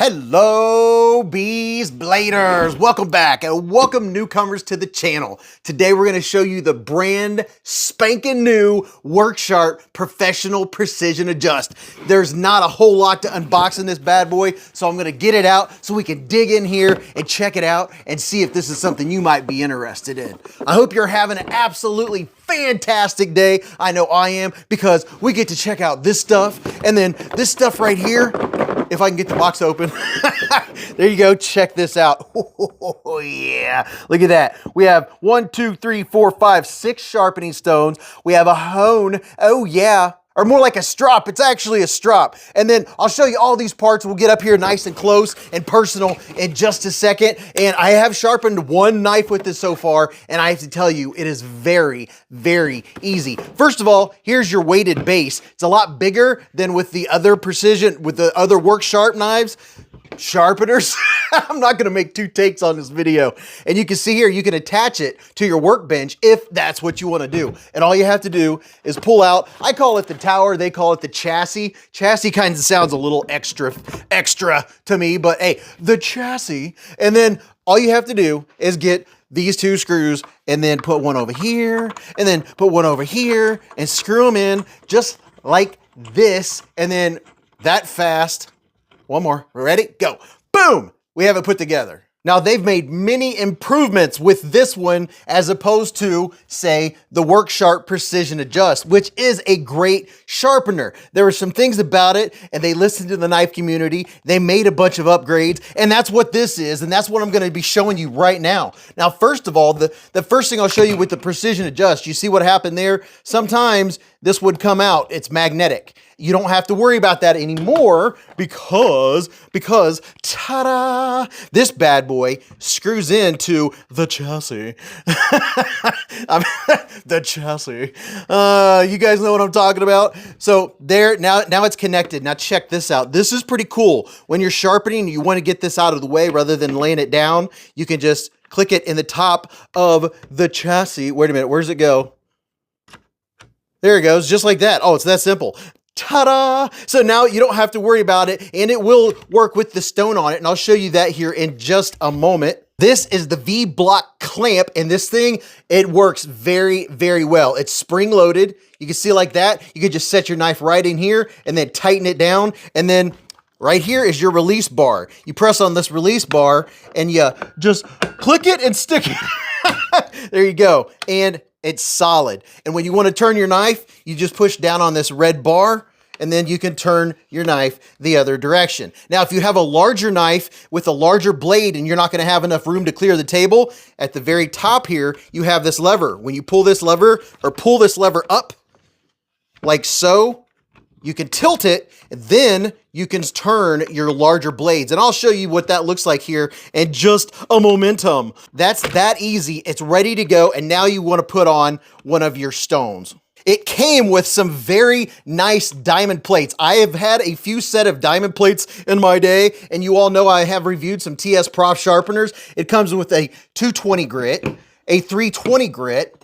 Hello, Beez Bladers. Welcome back and welcome newcomers to the channel. Today we're going to show you the brand spanking new WORKSHARP Professional Precision Adjust. There's not a whole lot to unbox in this bad boy, so I'm going to get it out so we can dig in here and check it out and see if this is something you might be interested in. I hope you're having an absolutely fantastic day. I know I am, because we get to check out this stuff and then this stuff right here. If I can get the box open. There you go. Check this out. Oh, yeah. Look at that. We have 1, 2, 3, 4, 5, 6 sharpening stones. We have a hone. Oh, yeah. Or more like a strop. It's actually a strop. And then I'll show you all these parts. We'll get up here nice and close and personal in just a second. And I have sharpened one knife with this so far, and I have to tell you, it is very, very easy. First of all, here's your weighted base. It's a lot bigger than with the other precision, with the other WORKSHARP knives. Sharpeners. I'm not going to make 2 takes on this video. And you can see here, you can attach it to your workbench if that's what you want to do. And all you have to do is pull out, I call it the tower, they call it the chassis. Chassis kind of sounds a little extra to me, but hey, the chassis. And then all you have to do is get these 2 screws and then put one over here and then put one over here and screw them in just like this. And then that fast. One more. We're ready? Go. Boom! We have it put together. Now, they've made many improvements with this one as opposed to, say, the WORKSHARP Precision Adjust, which is a great sharpener. There were some things about it, and they listened to the knife community. They made a bunch of upgrades, and that's what this is, and that's what I'm going to be showing you right now. Now, first of all, the first thing I'll show you with the Precision Adjust, you see what happened there? Sometimes this would come out. It's magnetic. You don't have to worry about that anymore because ta-da, this bad boy screws into the chassis. The chassis. You guys know what I'm talking about? So there, now it's connected. Now check this out. This is pretty cool. When you're sharpening, you want to get this out of the way rather than laying it down. You can just click it in the top of the chassis. Wait a minute, where's it go? There it goes, just like that. Oh, it's that simple. Ta-da! So now you don't have to worry about it, and it will work with the stone on it, and I'll show you that here in just a moment. This is the V-block clamp, and this thing, it works very, very well. It's spring-loaded. You can see like that. You can just set your knife right in here and then tighten it down, and then right here is your release bar. You press on this release bar, and you just click it and stick it. There you go. And it's solid. And when you want to turn your knife, you just push down on this red bar, and then you can turn your knife the other direction. Now, if you have a larger knife with a larger blade and you're not going to have enough room to clear the table, at the very top here, you have this lever. When you pull this lever or pull this lever up like so, you can tilt it, and then you can turn your larger blades. And I'll show you what that looks like here in just a momentum. That's that easy. It's ready to go. And now you want to put on one of your stones. It came with some very nice diamond plates. I have had a few set of diamond plates in my day, and you all know I have reviewed some TS Prof sharpeners. It comes with a 220 grit, a 320 grit,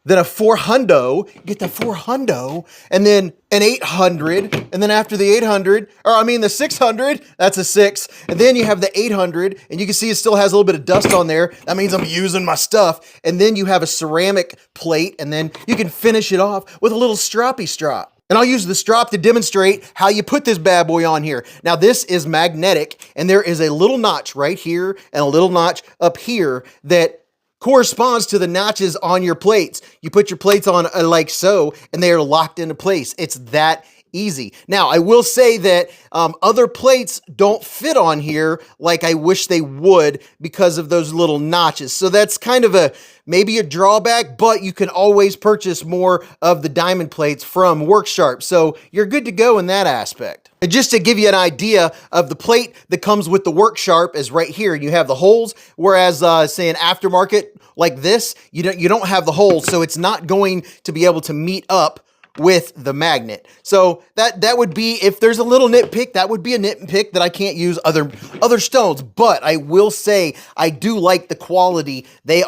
then a 400, get the 400, and then an 800, and then after the 800, or I mean the 600, that's a 6, and then you have the 800, and you can see it still has a little bit of dust on there. That means I'm using my stuff. And then you have a ceramic plate, and then you can finish it off with a little stroppy strop. And I'll use the strop to demonstrate how you put this bad boy on here. Now this is magnetic, and there is a little notch right here and a little notch up here that corresponds to the notches on your plates. You put your plates on like so, and they are locked into place. It's that easy. Now, I will say that other plates don't fit on here like I wish they would because of those little notches. So that's kind of maybe a drawback, but you can always purchase more of the diamond plates from WORKSHARP. So you're good to go in that aspect. And just to give you an idea of the plate that comes with the WORKSHARP is right here. You have the holes, whereas say an aftermarket like this, you don't have the holes, so it's not going to be able to meet up with the magnet. So that would be, if there's a little nitpick, that would be a nitpick that I can't use other stones. But I will say I do like the quality. They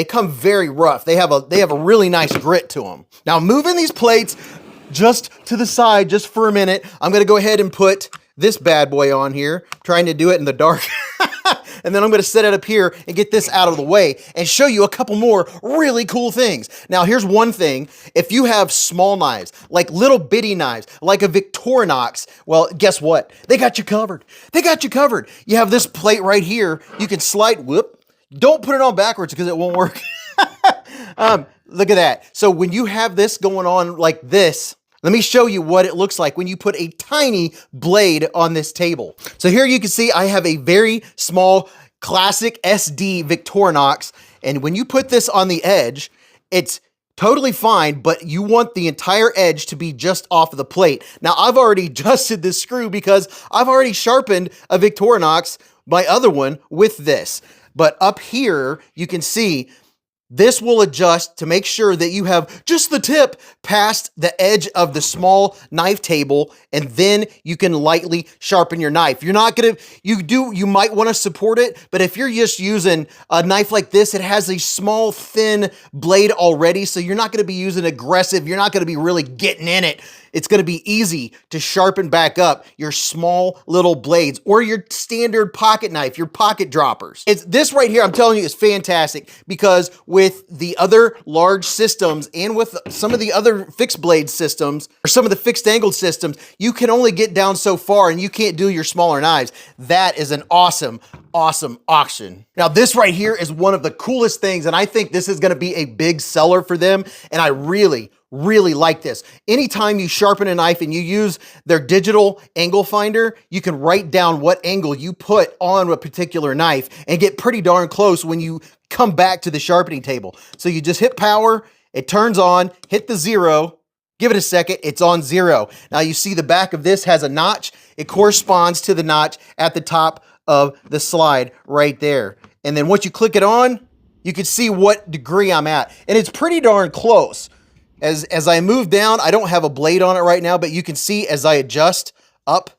come very rough. They have a really nice grit to them. Now moving these plates just to the side, just for a minute, I'm gonna go ahead and put this bad boy on here, trying to do it in the dark. And then I'm gonna set it up here and get this out of the way and show you a couple more really cool things. Now, here's one thing. If you have small knives, like little bitty knives, like a Victorinox, well, guess what? They got you covered. They got you covered. You have this plate right here. You can slide, whoop. Don't put it on backwards because it won't work. Look at that. So when you have this going on like this, let me show you what it looks like when you put a tiny blade on this table. So here you can see I have a very small classic SD Victorinox. And when you put this on the edge, it's totally fine, but you want the entire edge to be just off of the plate. Now, I've already adjusted this screw because I've already sharpened a Victorinox, my other one, with this. But up here, you can see this will adjust to make sure that you have just the tip past the edge of the small knife table, and then you can lightly sharpen your knife. You're not gonna, you might want to support it, but if you're just using a knife like this, it has a small, thin blade already, so you're not gonna be using aggressive, you're not gonna be really getting in it. It's gonna be easy to sharpen back up your small little blades or your standard pocket knife, your pocket droppers. This right here, I'm telling you, is fantastic because with the other large systems and with some of the other fixed blade systems or some of the fixed angled systems, you can only get down so far and you can't do your smaller knives. That is an awesome option. Now, this right here is one of the coolest things, and I think this is gonna be a big seller for them, and I really like this. Anytime you sharpen a knife and you use their digital angle finder, you can write down what angle you put on a particular knife and get pretty darn close when you come back to the sharpening table. So you just hit power, it turns on, hit the 0, give it a second, it's on 0. Now you see the back of this has a notch. It corresponds to the notch at the top of the slide right there. And then once you click it on, you can see what degree I'm at. And it's pretty darn close. As I move down, I don't have a blade on it right now, but you can see as I adjust up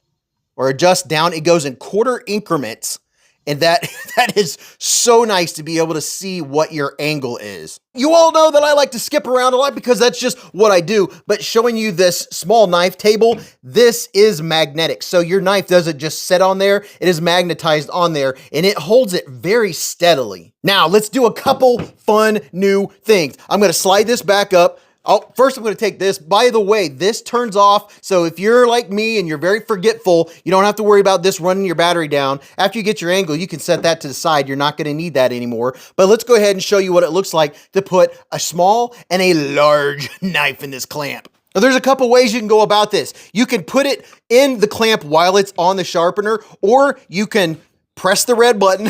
or adjust down, it goes in quarter increments. And that is so nice to be able to see what your angle is. You all know that I like to skip around a lot because that's just what I do, but showing you this small knife table, this is magnetic. So your knife doesn't just sit on there, it is magnetized on there and it holds it very steadily. Now let's do a couple fun new things. I'm gonna slide this back up. Oh, first I'm gonna take this. By the way, this turns off, so if you're like me and you're very forgetful, you don't have to worry about this running your battery down. After you get your angle, you can set that to the side. You're not gonna need that anymore. But let's go ahead and show you what it looks like to put a small and a large knife in this clamp. Now, there's a couple ways you can go about this. You can put it in the clamp while it's on the sharpener, or you can press the red button,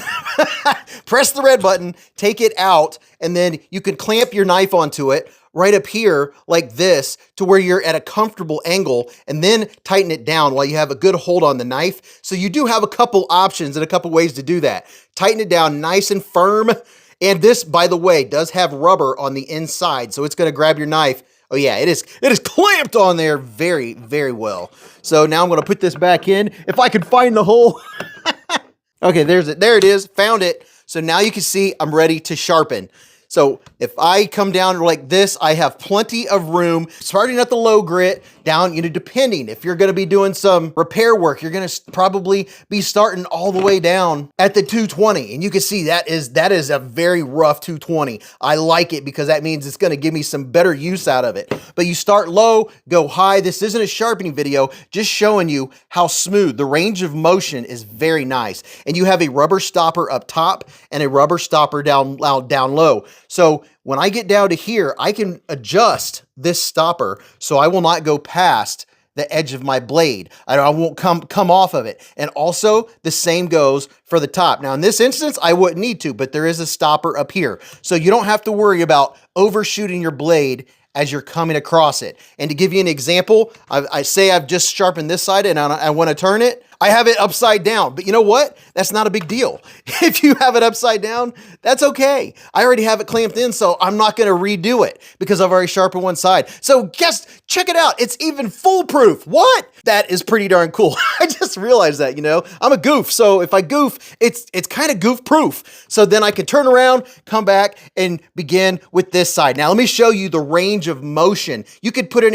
press the red button, take it out, and then you can clamp your knife onto it right up here like this to where you're at a comfortable angle, and then tighten it down while you have a good hold on the knife. So you do have a couple options and a couple ways to do that. Tighten it down nice and firm. And this, by the way, does have rubber on the inside, so it's gonna grab your knife. Oh yeah, it is clamped on there very, very well. So now I'm gonna put this back in. If I can find the hole. Okay, there it is, found it. So now you can see I'm ready to sharpen. So if I come down like this, I have plenty of room, starting at the low grit, down, depending. If you're gonna be doing some repair work, you're gonna probably be starting all the way down at the 220. And you can see that is a very rough 220. I like it because that means it's gonna give me some better use out of it. But you start low, go high. This isn't a sharpening video, just showing you how smooth. The range of motion is very nice. And you have a rubber stopper up top and a rubber stopper down low. So when I get down to here, I can adjust this stopper so I will not go past the edge of my blade. I won't come off of it. And also the same goes for the top. Now in this instance, I wouldn't need to, but there is a stopper up here. So you don't have to worry about overshooting your blade as you're coming across it. And to give you an example, I say I've just sharpened this side and I want to turn it. I have it upside down, but you know what? That's not a big deal. If you have it upside down, that's okay. I already have it clamped in, so I'm not gonna redo it because I've already sharpened one side. So check it out. It's even foolproof. What? That is pretty darn cool. I just realized that, I'm a goof. So if I goof, it's kind of goof proof. So then I can turn around, come back and begin with this side. Now let me show you the range of motion. You could put an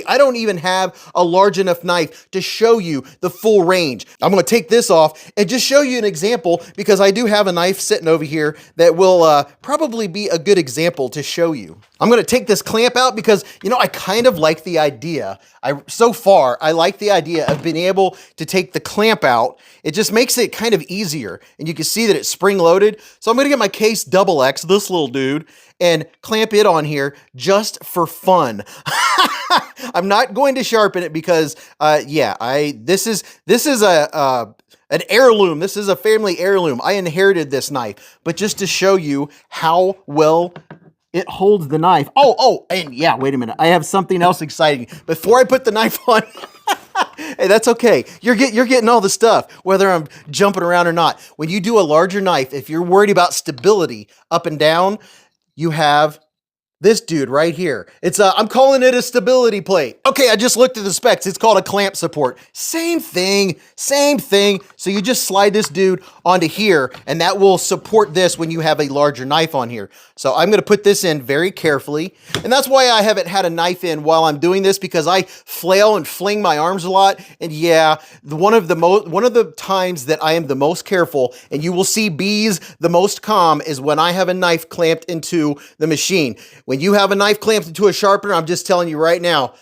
I don't even have a large enough knife to show you the full range range. I'm gonna take this off and just show you an example because I do have a knife sitting over here that will probably be a good example to show you. I'm gonna take this clamp out because, you know, I kind of like the idea. So far, I like the idea of being able to take the clamp out. It just makes it kind of easier. And you can see that it's spring loaded. So I'm gonna get my Case XX, this little dude, and clamp it on here just for fun. I'm not going to sharpen it because, this is an heirloom. This is a family heirloom. I inherited this knife, but just to show you how well it holds the knife. And yeah, wait a minute. I have something else exciting. Before I put the knife on, hey, that's okay. You're getting all the stuff, whether I'm jumping around or not. When you do a larger knife, if you're worried about stability up and down, you have this dude right here. It's I'm calling it a stability plate. Okay, I just looked at the specs. It's called a clamp support. Same thing, same thing. So you just slide this dude onto here and that will support this when you have a larger knife on here. So I'm gonna put this in very carefully. And that's why I haven't had a knife in while I'm doing this because I flail and fling my arms a lot. And yeah, one of the times that I am the most careful and you will see Beez the most calm is when I have a knife clamped into the machine. When you have a knife clamped into a sharpener, I'm just telling you right now,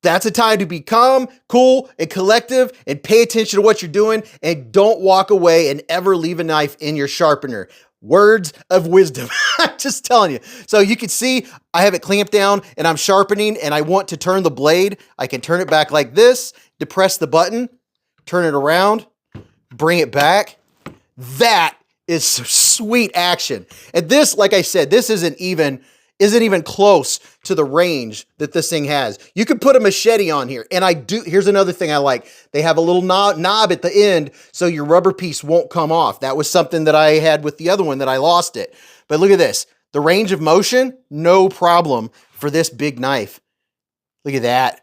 that's a time to be calm, cool, and collective and pay attention to what you're doing and don't walk away and ever leave a knife in your sharpener. Words of wisdom. I'm just telling you. So you can see I have it clamped down and I'm sharpening and I want to turn the blade. I can turn it back like this, depress the button, turn it around, bring it back. That is some sweet action. And this, like I said, this isn't even close to the range that this thing has. You could put a machete on here. And here's another thing I like. They have a little knob at the end so your rubber piece won't come off. That was something that I had with the other one that I lost it. But look at this. The range of motion, no problem for this big knife. Look at that.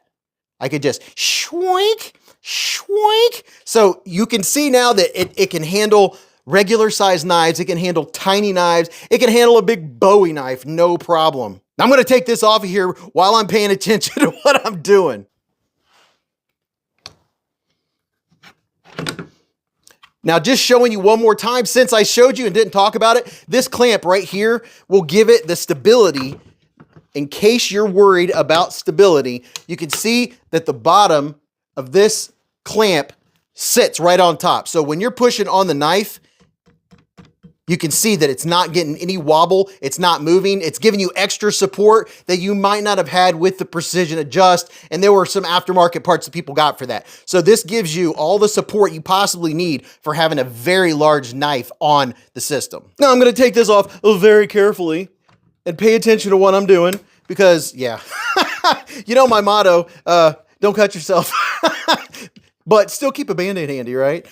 I could just shwink, shwink. So you can see now that it can handle regular size knives, it can handle tiny knives, it can handle a big Bowie knife, no problem. I'm gonna take this off of here while I'm paying attention to what I'm doing. Now, just showing you one more time, since I showed you and didn't talk about it, this clamp right here will give it the stability. In case you're worried about stability, you can see that the bottom of this clamp sits right on top. So when you're pushing on the knife, you can see that it's not getting any wobble. It's not moving. It's giving you extra support that you might not have had with the Precision Adjust. And there were some aftermarket parts that people got for that. So this gives you all the support you possibly need for having a very large knife on the system. Now I'm going to take this off very carefully and pay attention to what I'm doing because, yeah, you know my motto, don't cut yourself, but still keep a Band-Aid handy, right?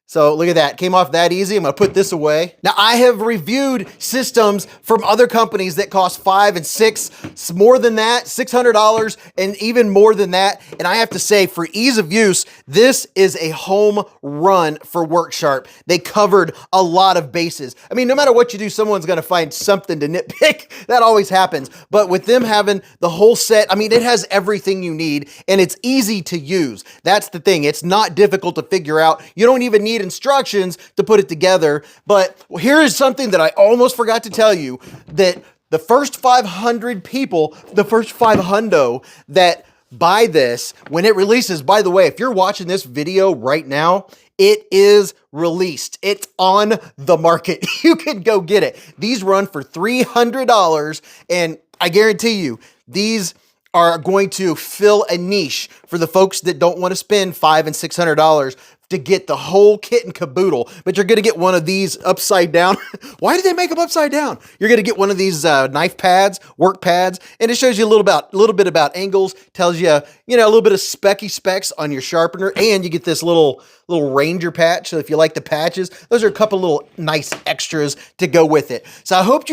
So look at that, came off that easy. I'm gonna put this away. Now I have reviewed systems from other companies that cost $500 and $600, more than that, $600 and even more than that. And I have to say for ease of use, this is a home run for WORKSHARP. They covered a lot of bases. I mean, no matter what you do, someone's gonna find something to nitpick. That always happens. But with them having the whole set, I mean, it has everything you need and it's easy to use. That's the thing. It's not difficult to figure out. You don't even need instructions to put it together. But here is something that I almost forgot to tell you, that the first 500 people, the first 500 that buy this, when it releases, by the way, if you're watching this video right now, it is released. It's on the market. You can go get it. These run for $300 and I guarantee you, these are going to fill a niche for the folks that don't want to spend $500 and $600 to get the whole kit and caboodle, but you're going to get one of these upside down. Why did they make them upside down? You're going to get one of these knife pads, work pads, and it shows you a little bit about angles, tells you, you know, a little bit of specs on your sharpener, and you get this little Ranger patch. So if you like the patches, those are a couple little nice extras to go with it. So I hope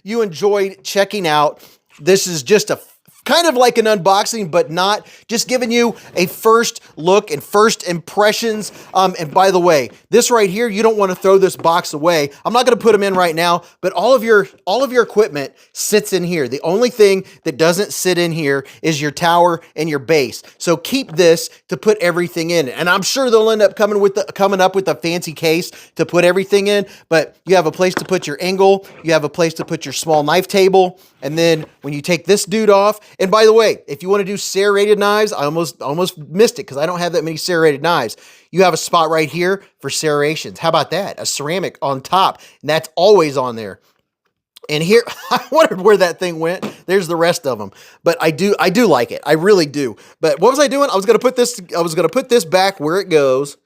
you enjoyed checking out. This is just a kind of like an unboxing, but not, just giving you a first look and first impressions. And by the way, this right here, you don't want to throw this box away. I'm not going to put them in right now, but all of your equipment sits in here. The only thing that doesn't sit in here is your tower and your base. So keep this to put everything in. And I'm sure they'll end up coming up with a fancy case to put everything in, but you have a place to put your angle, you have a place to put your small knife table, and then when you take this dude off, and by the way, if you want to do serrated knives, I almost missed it because I don't have that many serrated knives. You have a spot right here for serrations. How about that? A ceramic on top, and that's always on there. And here, I wondered where that thing went. There's the rest of them. But I do like it. I really do. But what was I doing? I was going to put this back where it goes,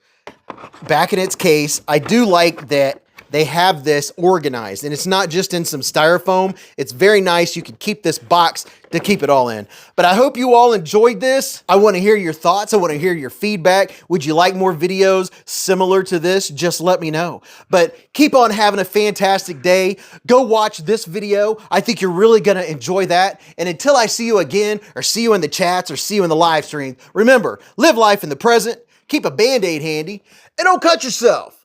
back in its case. I do like that they have this organized, and it's not just in some styrofoam. It's very nice. You can keep this box to keep it all in. But I hope you all enjoyed this. I want to hear your thoughts. I want to hear your feedback. Would you like more videos similar to this? Just let me know. But keep on having a fantastic day. Go watch this video. I think you're really going to enjoy that. And until I see you again, or see you in the chats, or see you in the live stream, remember, live life in the present, keep a Band-Aid handy, and don't cut yourself.